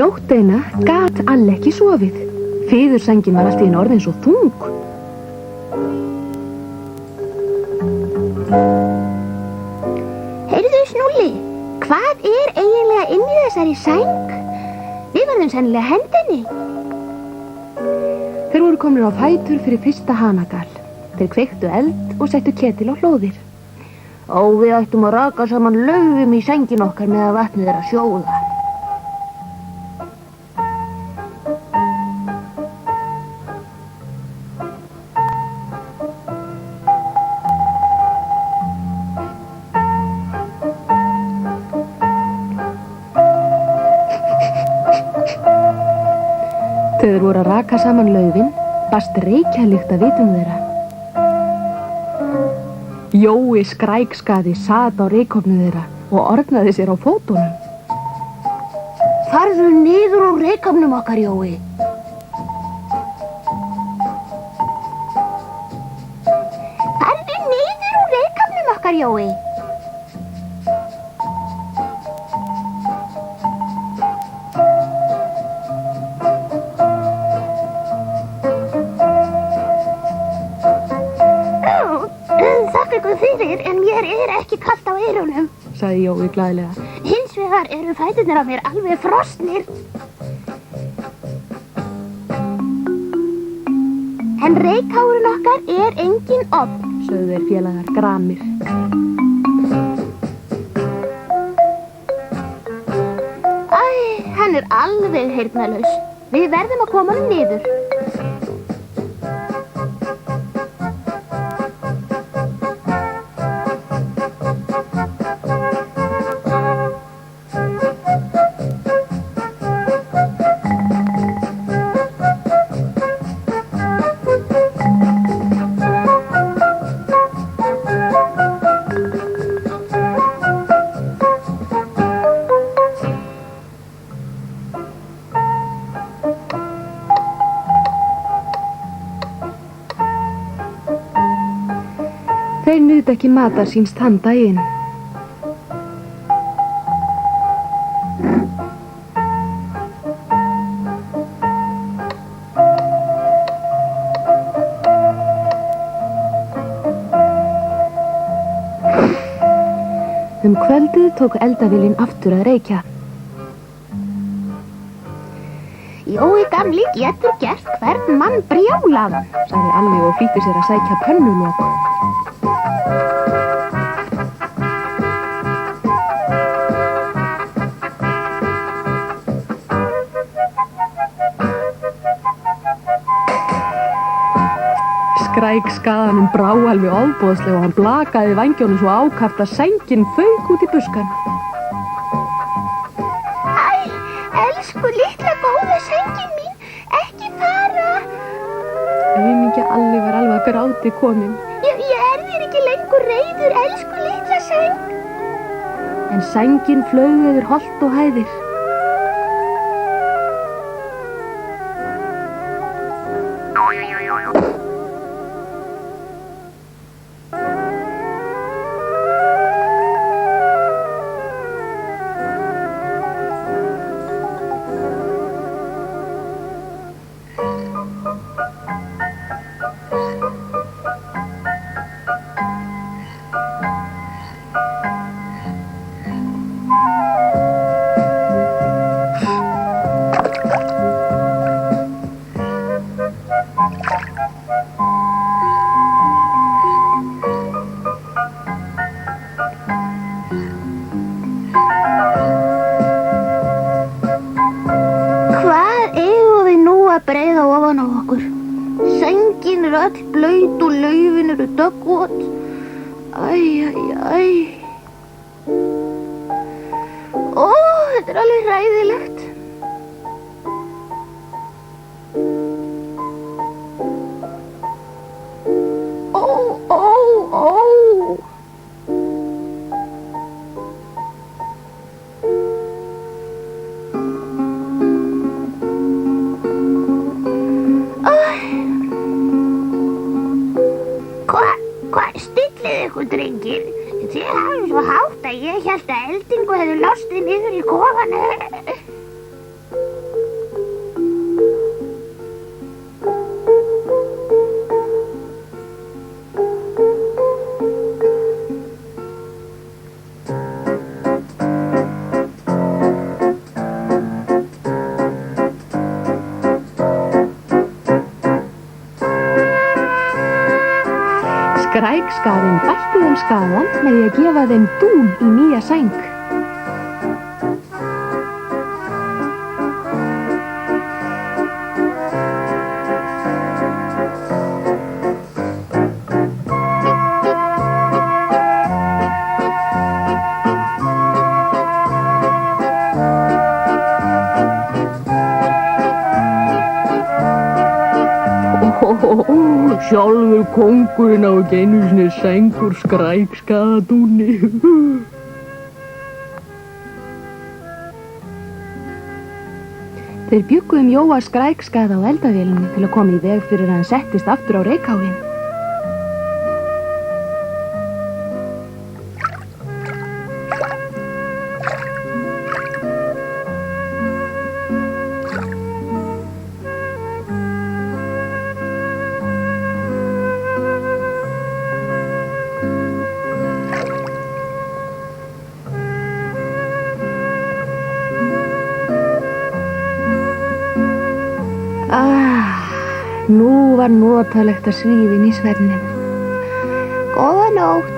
Nótt eina gat Alli ekki sofið. Fiðursængin var allt í einu orðin svo þung. Heyrðu, Snúlli, hvað eiginlega inn í þessari sæng? Við verðum sennilega hendinni. Þeir voru komnir á fætur fyrir fyrsta hanagal. Þeir kveiktu eld og settu ketil á hlóðir. Við ættum að raka saman laufum í sængin okkar með að vatnið að sjóða. Þegar þeir voru að raka saman laufin, barst reykjarlykt af vitum þeirra. Jói skrækskaði sat á reykofnu þeirra og orðnaði sér á fótunum. Farðu niður úr reykofnum okkar, Jói. Farðu niður úr reykofnum okkar, Jói. Fyrir, en mér ekki kalt á eyrunum, sagði Jói glaðlega. Hins vegar eru fæturnir á mér alveg frosnir. En reykháfurinn okkar engin ofn, sögðu þeir félagar gramir. Hann alveg heyrnarlaus. Við verðum að koma hann niður. Þeir nutu ekki matar síns þann daginn. Kvöldið tók eldavélin aftur að reykja. Jói gamli getur gert hvern mann brjálaðan, sagði Alli og flýtti sér að sækja pönnulok. Skrækskaðanum brá alveg ofboðslega og hann blakaði vængjónum svo ákaft að sængin fauk út í buskan. Elsku litla góða sængin mín, ekki fara! Aumingja Alli var alveg að gráti kominn. Ég þér ekki lengur reiður, elsku litla sæng. En sængin flaug yfir holt og hæðir. Breiða ofan á okkur. Sængin öll blaut og laufin eru döggvot. Þetta alveg hræðilegt. Drengir, þið hafið svo hátt að ég hélt að eldingu hefði lostið niður í kofanu. skrækskaðinn bætti þeim skaðan með því að gefa þeim dún í nýja sæng. Sjálfur kóngurinn á ekki einu sinni sæng úr skrækskaðadúnni. Þeir bjuggu Jóa skrækskaða á eldavélinu til að koma í veg fyrir að hann settist aftur á reykháfinn. Nú var notalegt að svífa inn í svefninn. Góða nótt.